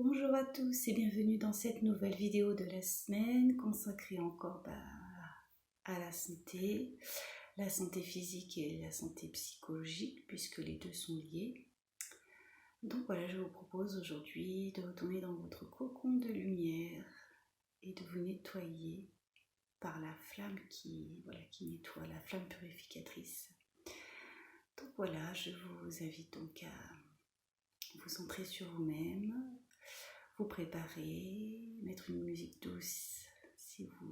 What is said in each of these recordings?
Bonjour à tous et bienvenue dans cette nouvelle vidéo de la semaine consacrée encore à la santé physique et la santé psychologique puisque les deux sont liés. Donc voilà, je vous propose aujourd'hui de retourner dans votre cocon de lumière et de vous nettoyer par la flamme qui nettoie, la flamme purificatrice. Donc voilà, je vous invite donc à vous centrer sur vous-même, vous préparer, mettre une musique douce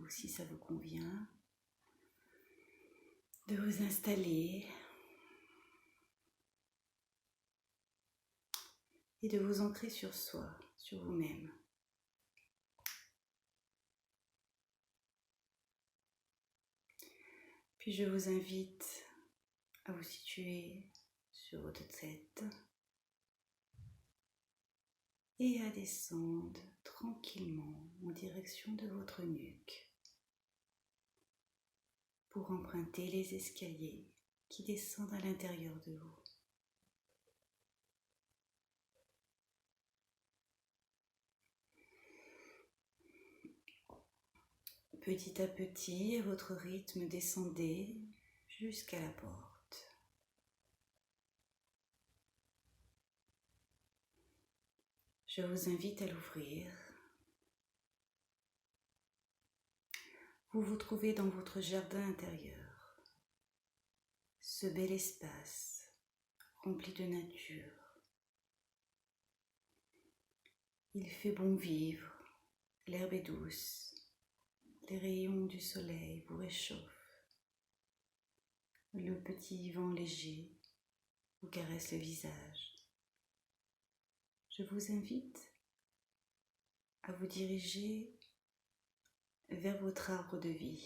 si ça vous convient, de vous installer et de vous ancrer sur soi, sur vous-même. Puis je vous invite à vous situer sur votre tête et à descendre tranquillement en direction de votre nuque pour emprunter les escaliers qui descendent à l'intérieur de vous. Petit à petit, à votre rythme, descendez jusqu'à la porte. Je vous invite à l'ouvrir. Vous vous trouvez dans votre jardin intérieur, ce bel espace rempli de nature. Il fait bon vivre, l'herbe est douce, les rayons du soleil vous réchauffent. Le petit vent léger vous caresse le visage. Je vous invite à vous diriger vers votre arbre de vie.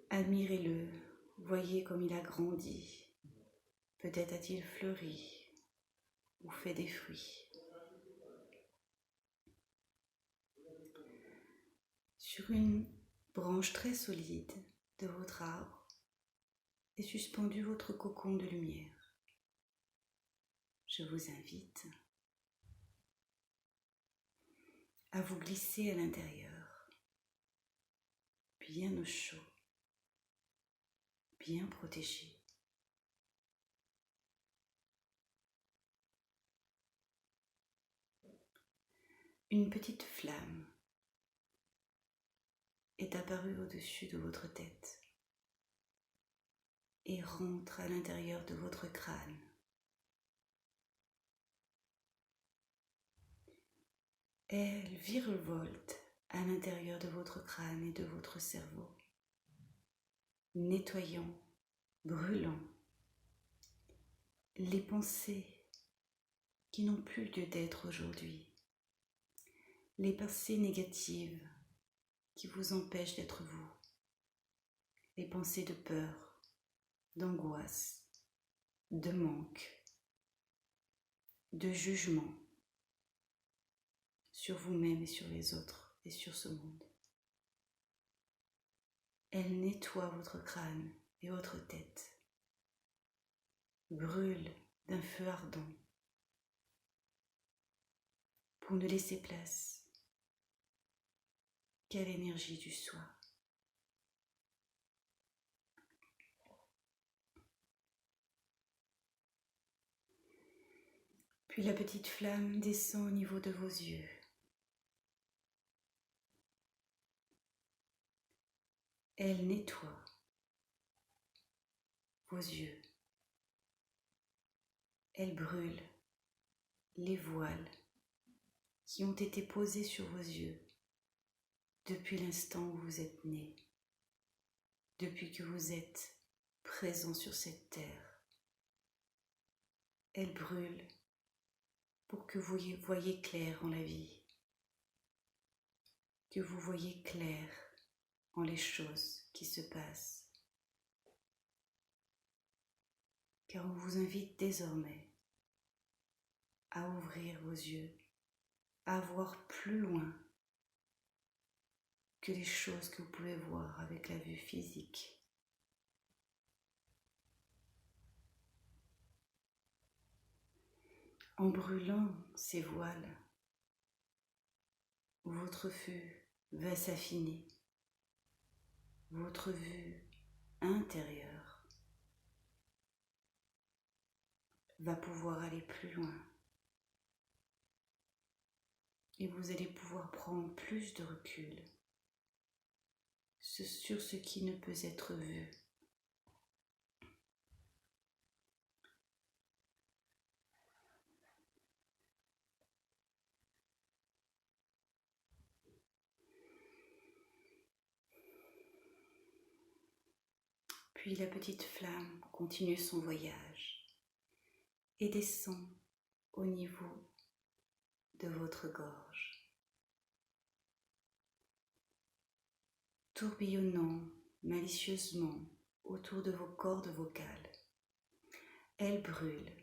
Admirez-le, voyez comme il a grandi. Peut-être a-t-il fleuri ou fait des fruits. Sur une branche très solide de votre arbre est suspendu votre cocon de lumière. Je vous invite à vous glisser à l'intérieur, bien au chaud, bien protégé. Une petite flamme est apparue au-dessus de votre tête et rentre à l'intérieur de votre crâne. Elle virevolte à l'intérieur de votre crâne et de votre cerveau, nettoyant, brûlant les pensées qui n'ont plus lieu d'être aujourd'hui, les pensées négatives qui vous empêchent d'être vous, les pensées de peur, d'angoisse, de manque, de jugement sur vous-même et sur les autres et sur ce monde. Elle nettoie votre crâne et votre tête, brûle d'un feu ardent pour ne laisser place qu'à l'énergie du soi. Puis la petite flamme descend au niveau de vos yeux. Elle nettoie vos yeux. Elle brûle les voiles qui ont été posés sur vos yeux depuis l'instant où vous êtes né, depuis que vous êtes présent sur cette terre. Elle brûle pour que vous voyez clair en la vie, que vous voyez clair en les choses qui se passent. Car on vous invite désormais à ouvrir vos yeux, à voir plus loin que les choses que vous pouvez voir avec la vue physique. En brûlant ces voiles, votre feu va s'affiner, votre vue intérieure va pouvoir aller plus loin et vous allez pouvoir prendre plus de recul sur ce qui ne peut être vu. Puis la petite flamme continue son voyage et descend au niveau de votre gorge, tourbillonnant malicieusement autour de vos cordes vocales. Elle brûle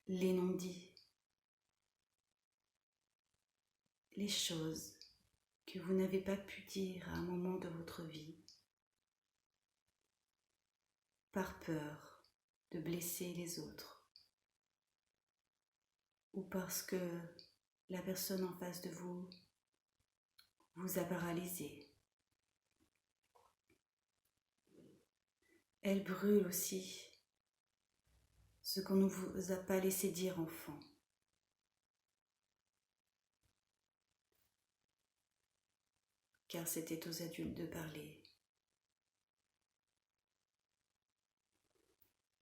les non-dits, les choses que vous n'avez pas pu dire à un moment de votre vie, par peur de blesser les autres, ou parce que la personne en face de vous vous a paralysé. Elle brûle aussi ce qu'on ne vous a pas laissé dire enfant. Car c'était aux adultes de parler.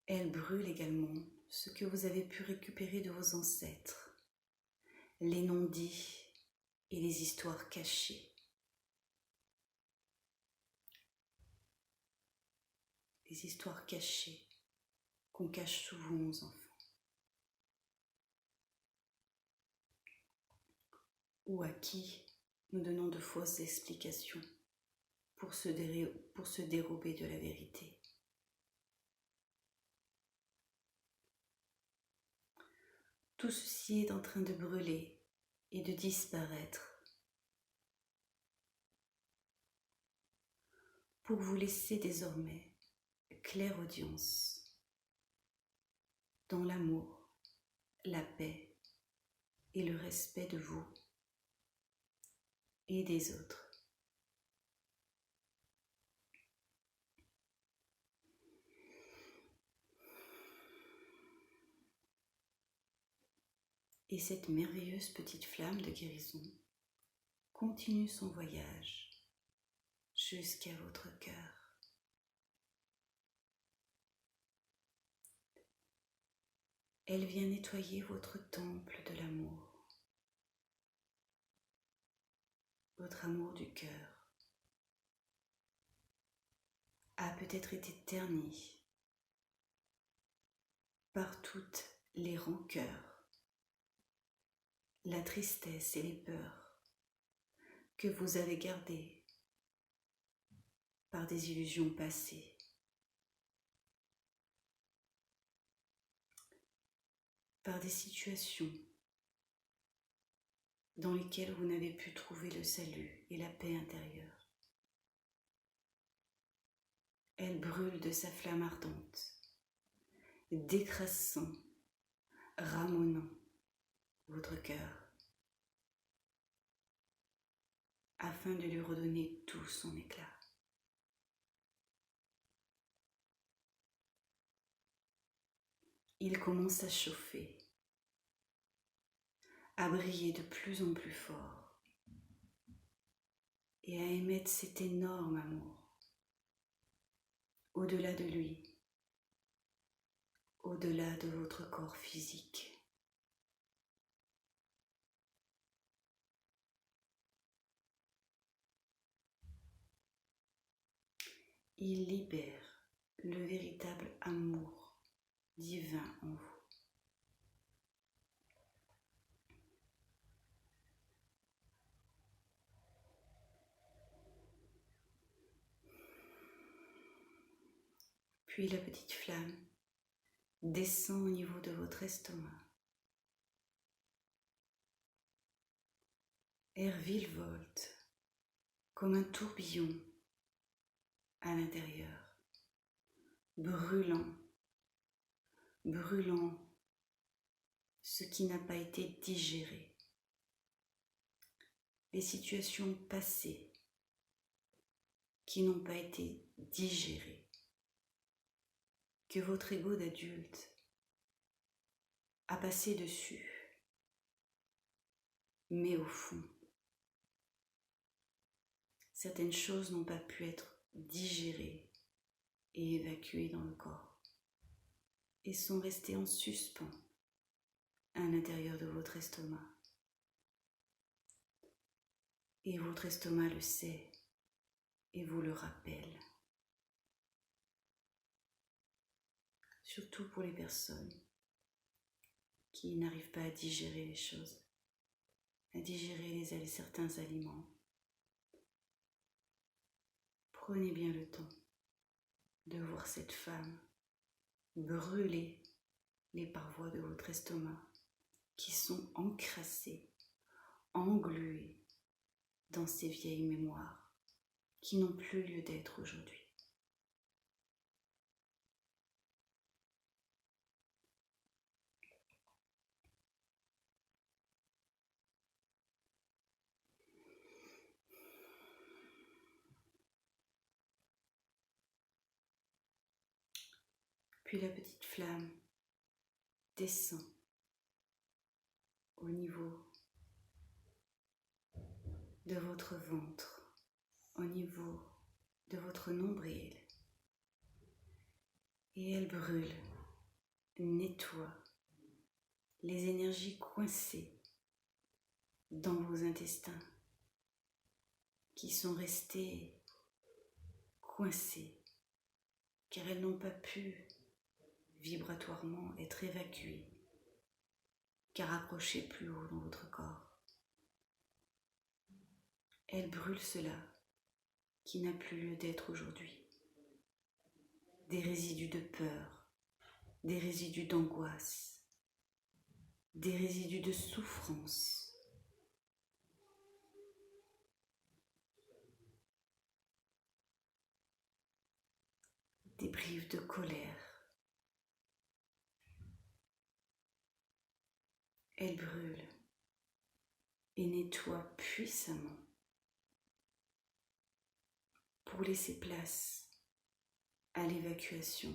Elle brûle également ce que vous avez pu récupérer de vos ancêtres, les non-dits et les histoires cachées. Les histoires cachées qu'on cache souvent aux enfants. Ou à qui nous donnons de fausses explications pour se dérober de la vérité. Tout ceci est en train de brûler et de disparaître pour vous laisser désormais claire audience dans l'amour, la paix et le respect de vous et des autres. Et cette merveilleuse petite flamme de guérison continue son voyage jusqu'à votre cœur. Elle vient nettoyer votre temple de l'amour, votre amour du cœur a peut-être été terni par toutes les rancœurs, la tristesse et les peurs que vous avez gardées par des illusions passées. Par des situations dans lesquelles vous n'avez pu trouver le salut et la paix intérieure. Elle brûle de sa flamme ardente, décrassant, ramonant votre cœur, afin de lui redonner tout son éclat. Il commence à chauffer, à briller de plus en plus fort et à émettre cet énorme amour au-delà de lui, au-delà de votre corps physique. Il libère le véritable amour divin en vous. Puis la petite flamme descend au niveau de votre estomac. Elle virevolte comme un tourbillon à l'intérieur, brûlant, brûlant ce qui n'a pas été digéré, les situations passées qui n'ont pas été digérées, que votre ego d'adulte a passé dessus, mais au fond, certaines choses n'ont pas pu être digérées et évacuées dans le corps et sont restées en suspens à l'intérieur de votre estomac. Et votre estomac le sait et vous le rappelle. Surtout pour les personnes qui n'arrivent pas à digérer les choses, à digérer certains aliments. Prenez bien le temps de voir cette femme brûler les parois de votre estomac qui sont encrassées, engluées dans ces vieilles mémoires qui n'ont plus lieu d'être aujourd'hui. Puis la petite flamme descend au niveau de votre ventre, au niveau de votre nombril. Et elle brûle, nettoie les énergies coincées dans vos intestins qui sont restées coincées car elles n'ont pas pu vibratoirement être évacuées car accrochées plus haut dans votre corps. Elle brûle cela qui n'a plus lieu d'être aujourd'hui. Des résidus de peur, des résidus d'angoisse, des résidus de souffrance. Des brives de colère. Elle brûle et nettoie puissamment pour laisser place à l'évacuation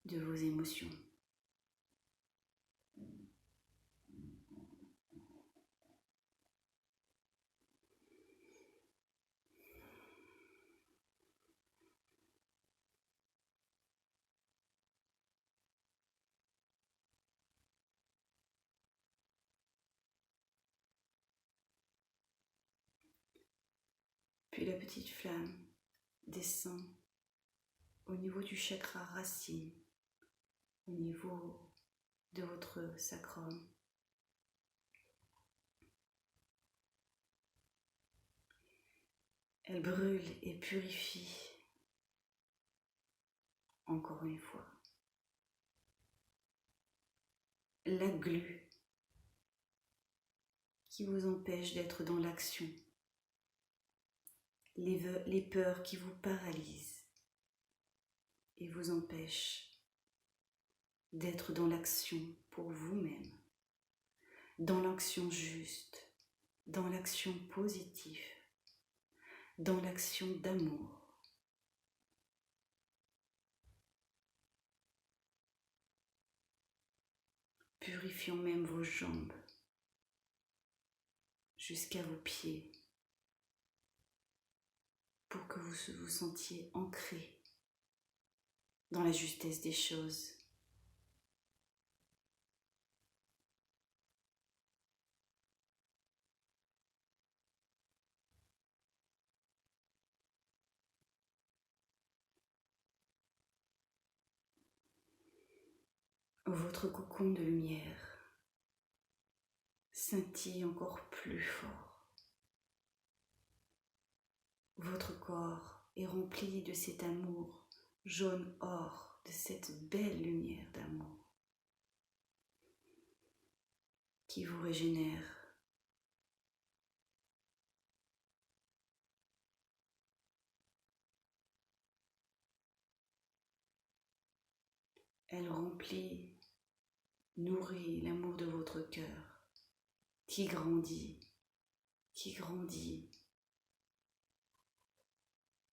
de vos émotions. Puis la petite flamme descend au niveau du chakra racine, au niveau de votre sacrum. Elle brûle et purifie encore une fois la glu qui vous empêche d'être dans l'action, les peurs qui vous paralysent et vous empêchent d'être dans l'action pour vous-même, dans l'action juste, dans l'action positive, dans l'action d'amour. Purifions même vos jambes jusqu'à vos pieds pour que vous vous sentiez ancré dans la justesse des choses. Votre cocon de lumière scintille encore plus fort. Votre corps est rempli de cet amour jaune or, de cette belle lumière d'amour qui vous régénère. Elle remplit, nourrit l'amour de votre cœur qui grandit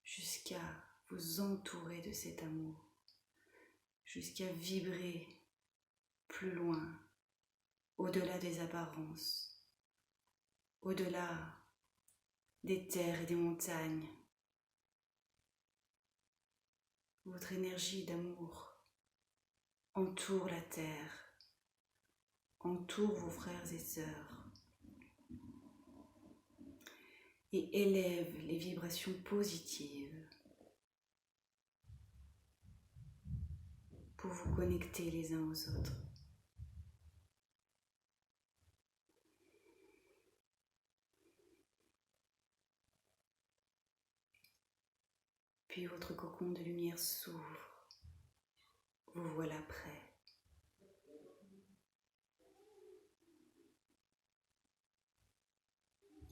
jusqu'à vous entourer de cet amour, jusqu'à vibrer plus loin, au-delà des apparences, au-delà des terres et des montagnes. Votre énergie d'amour entoure la terre, entoure vos frères et sœurs et élève les vibrations positives pour vous connecter les uns aux autres. Puis votre cocon de lumière s'ouvre, vous voilà prêt.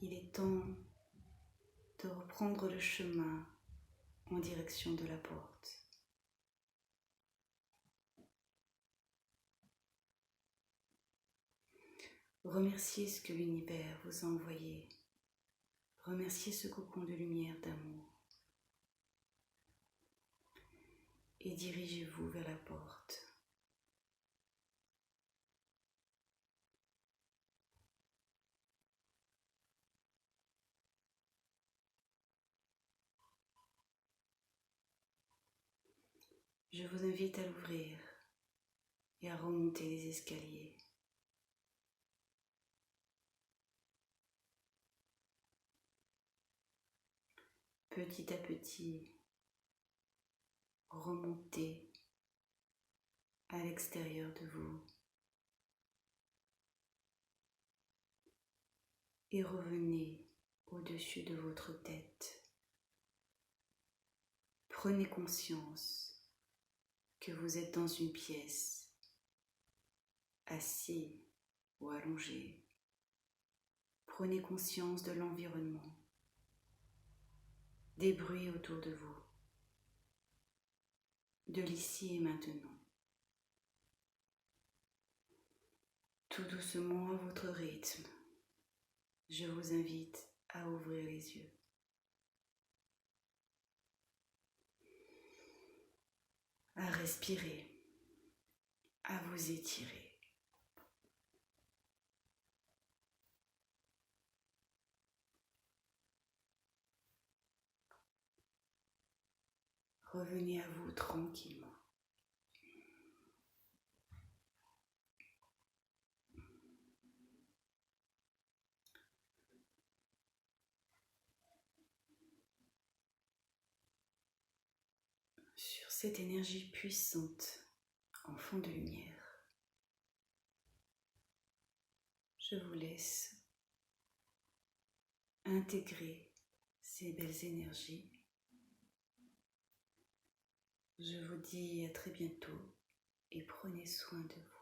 Il est temps de reprendre le chemin en direction de la porte. Remerciez ce que l'univers vous a envoyé. Remerciez ce cocon de lumière d'amour. Et dirigez-vous vers la porte. Je vous invite à l'ouvrir et à remonter les escaliers. Petit à petit, remontez à l'extérieur de vous et revenez au-dessus de votre tête. Prenez conscience que vous êtes dans une pièce, assis ou allongé. Prenez conscience de l'environnement, des bruits autour de vous, de l'ici et maintenant. Tout doucement à votre rythme, je vous invite à ouvrir les yeux. À respirer, à vous étirer. Revenez à vous tranquillement. Sur cette énergie puissante, enfant de lumière, je vous laisse intégrer ces belles énergies. Je vous dis à très bientôt et prenez soin de vous.